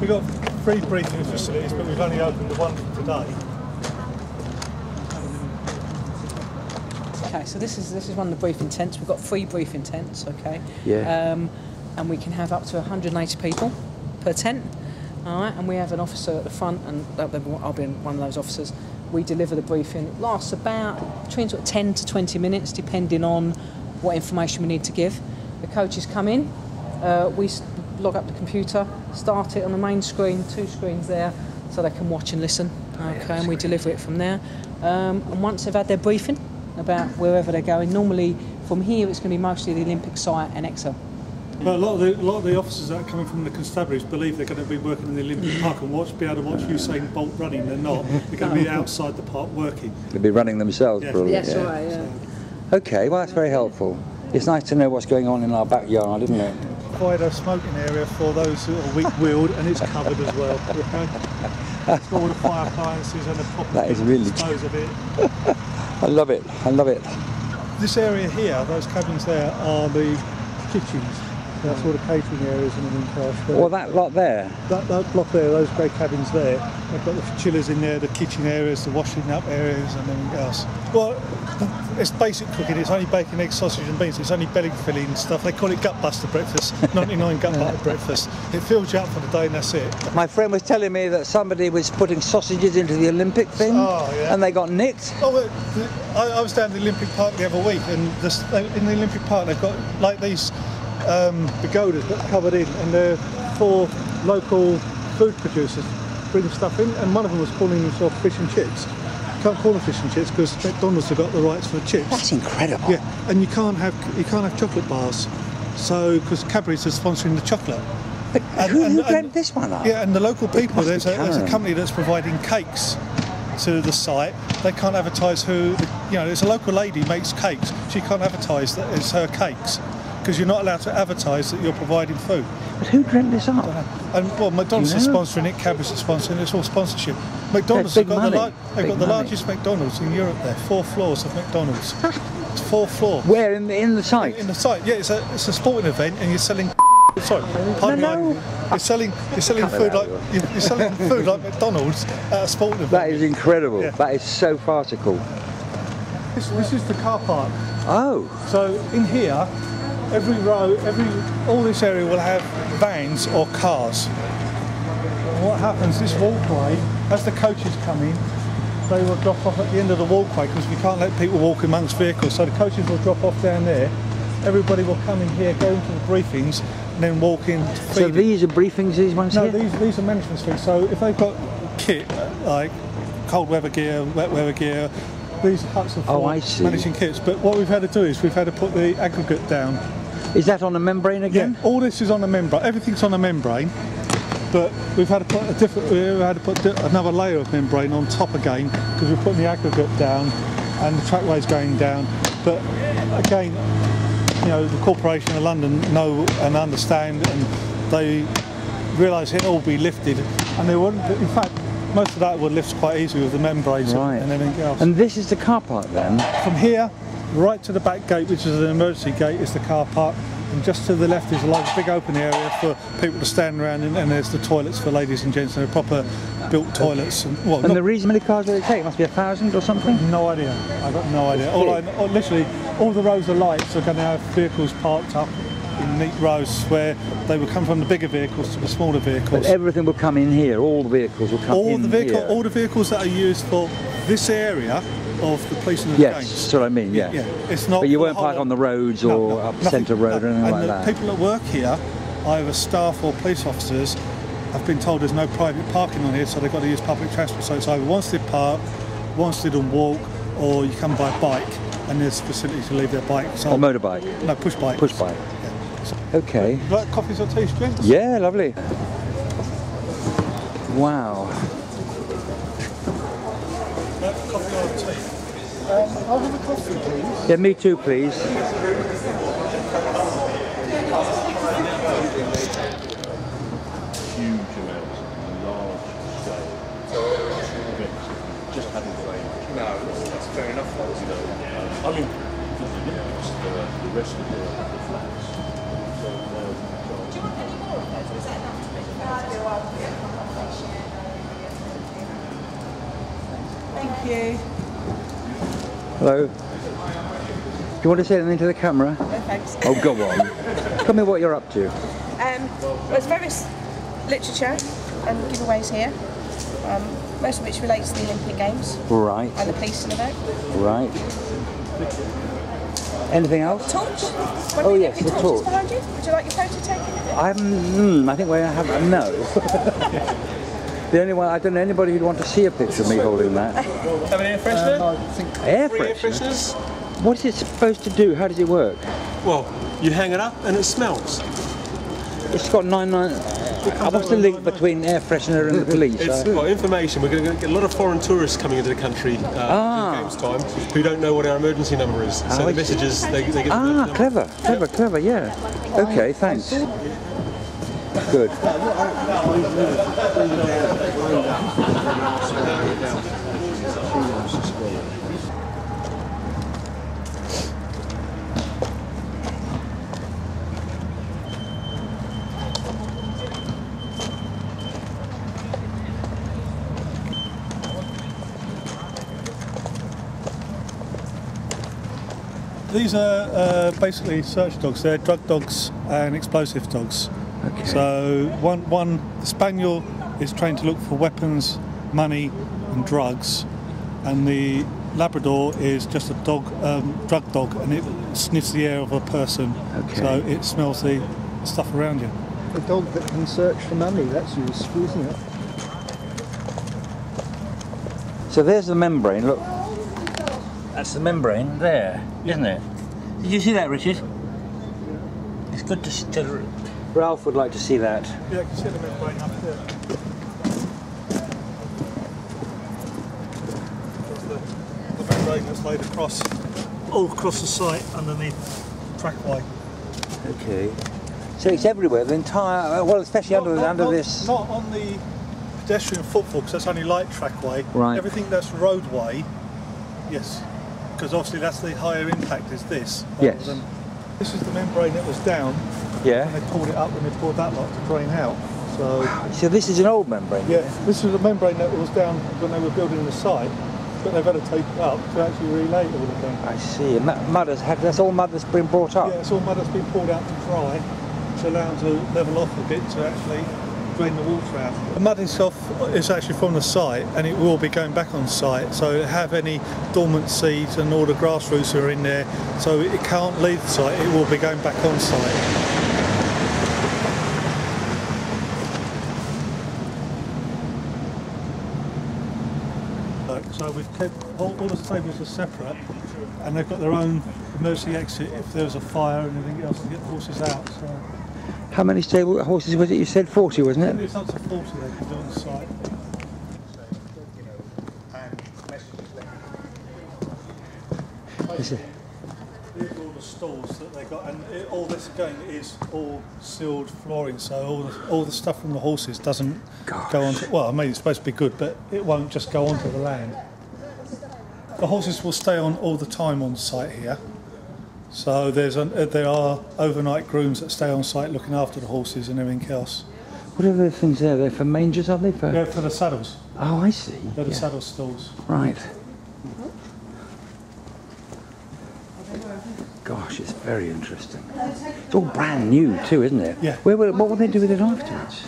We've got 3 briefing facilities, but we've only opened the one today. Okay, so this is one of the briefing tents. We've got 3 briefing tents, okay? Yeah. And we can have up to 180 people per tent, all right? And we have an officer at the front, and I'll be one of those officers. We deliver the briefing. It lasts about between sort of 10 to 20 minutes, depending on what information we need to give. The coaches come in, we log up the computer, start it on the main screen, 2 screens there, so they can watch and listen, okay? And we deliver it from there. And once they've had their briefing about wherever they're going, normally from here it's going to be mostly the Olympic site and Excel. But a lot of the officers that are coming from the constabularies believe they're going to be working in the Olympic Park and be able to watch Usain Bolt running. They're not. They're going to be outside the park working. They'll be running themselves, probably. Yes, yeah. Right, yeah. Okay, well, that's very helpful. It's nice to know what's going on in our backyard, isn't it? Quite a smoking area for those who are weak-willed, and it's covered as well. Okay? It's got all the fire appliances and the proper That is really dispose of it. I love it. I love it. This area here, those cabins there, are the kitchens. That's all the catering areas and everything else. Well, that lot there? That block there, those grey cabins there, they've got the chillers in there, the kitchen areas, the washing up areas and everything else. Well, it's basic cooking. It's only bacon, eggs, sausage and beans. It's only belly filling stuff. They call it gut buster breakfast, 99 gut buster breakfast. It fills you up for the day and that's it. My friend was telling me that somebody was putting sausages into the Olympic thing, and they got nicked. Oh, well, I was down at the Olympic Park the other week, and in the Olympic Park they've got like these pagodas covered in, and they're for local food producers bring stuff in, and one of them was calling himself fish and chips. You can't call them fish and chips because McDonald's have got the rights for chips. That's incredible. Yeah, and you can't have chocolate bars, so because Cadbury's are sponsoring the chocolate. But who dreamt this one up? Yeah, and the local people, there's a company that's providing cakes to the site. They can't advertise there's a local lady makes cakes. She can't advertise that it's her cakes, because you're not allowed to advertise that you're providing food. But who dreamt this up? And well, McDonald's is sponsoring it, Cadbury's is sponsoring it, it's all sponsorship. McDonald's have got the largest McDonald's in Europe there, 4 floors of McDonald's. It's 4 floors. Where, in the site? In the site, yeah, it's a sporting event and you're selling sorry, you're selling food like McDonald's at a sporting event. That is incredible. Yeah. That is so farcical. This is the car park. Oh. So in here, every row, all this area will have vans or cars. And what happens, this walkway, as the coaches come in, they will drop off at the end of the walkway because we can't let people walk amongst vehicles. So the coaches will drop off down there. Everybody will come in here, go into the briefings, and then walk in. So these are briefings, these ones here? No, these are management suites. So if they've got kit, like cold weather gear, wet weather gear, these huts are for managing kits. But what we've had to do is we've had to put the aggregate down. Is that on a membrane again? Yeah, all this is on a membrane. Everything's on a membrane, but we've had to put another layer of membrane on top again because we're putting the aggregate down and the trackway's going down. But again, the Corporation of London know and understand, and they realise it'll all be lifted, and they wouldn't. In fact, most of that would lift quite easily with the membranes and everything else. And this is the car park then? From here, right to the back gate, which is an emergency gate, is the car park, and just to the left is a big open area for people to stand around in, and there's the toilets for ladies and gents, and they're proper built toilets. And the reason many cars will it take? It must be 1,000 or something? No idea. I've got no idea. Literally, all the rows of lights are going to have vehicles parked up in neat rows where they will come from the bigger vehicles to the smaller vehicles. But everything will come in here. All the vehicles will come in here. All the vehicles that are used for this area of the police and the Yes, games. that's what I mean, yeah. It's not. But you won't park on the roads or up Centre Road or anything like that. And the people that work here, either staff or police officers, have been told there's no private parking on here, so they've got to use public transport. So it's either Wanstead Park, Wanstead and walk, or you come by bike, and there's facilities to leave their bike. So, or motorbike? No, push bike. Push bike. Yeah. So, okay. Would you like coffees or tea, gents? Yeah, lovely. Wow. Coffee or tea? I'll have a coffee, please. Yeah, me too, please. Huge amounts, large scale events. Just hadn't played. No, that's fair enough. I mean, for the Olympics, the rest of the flats. So, Thank you. Hello. Do you want to say anything to the camera? No thanks. Oh, go on. Tell me what you're up to. There's various literature and giveaways here, most of which relates to the Olympic Games Right. and the policing of it. Right. Anything else? Torch? Oh, yes, the torch torch. is behind you. Would you like your photo taken? I think we have no. The only one, I don't know anybody who'd want to see a picture of me holding that. Have an air freshener? Air Free air freshener? fresheners? What is it supposed to do? How does it work? Well, you hang it up and it smells. It's got 99. What's the link between air freshener and the police? It's got information. We're going to get a lot of foreign tourists coming into the country during Games time who don't know what our emergency number is. So the messages, they get the number. Clever, yeah. Okay, thanks. Good. These are basically search dogs. They're drug dogs and explosive dogs. Okay. So the spaniel is trained to look for weapons, money, and drugs, and the Labrador is just a dog, drug dog, and it sniffs the air of a person. Okay. So it smells the stuff around you. A dog that can search for money, that's useful, isn't it? So there's the membrane, look. That's the membrane there, isn't it? Did you see that, Richard? It's good to Ralph would like to see that. Yeah, you can see the membrane up here. The membrane that's laid all across the site underneath the trackway. Okay. So it's everywhere, the entire, well, especially under this. Not on the pedestrian footfall, because that's only light trackway. Right. Everything that's roadway, yes, because obviously that's the higher impact is this. Yes. This is the membrane that was down. Yeah. And they pulled it up and they poured that lot to drain out. So this is an old membrane? Yeah, this was a membrane that was down when they were building the site, but they've had to take it up to actually relay it all again. I see. And that's all mud that's been brought up? Yeah, it's all mud that's been poured out to dry, to allow them to level off a bit to actually drain the water out. The mud itself is actually from the site, and it will be going back on site, so it have any dormant seeds and all the grass roots are in there, so it can't leave the site, it will be going back on site. So we've kept all the stables are separate, and they've got their own emergency exit if there's a fire and anything else to get the horses out. So. How many stable horses was it? You said 40, wasn't it? It's up to 40 they can do on the site. These are all the stalls that they got, and all this again is all sealed flooring, so all the stuff from the horses doesn't go onto. Well, I mean it's supposed to be good, but it won't just go onto the land. The horses will stay on all the time on site here. So there are overnight grooms that stay on site looking after the horses and everything else. What are those things there? They're for mangers, are they? Yeah, for the saddles. Oh, I see. They're the saddle stalls. Right. Gosh, it's very interesting. It's all brand new too, isn't it? Yeah. What will they do with it afterwards?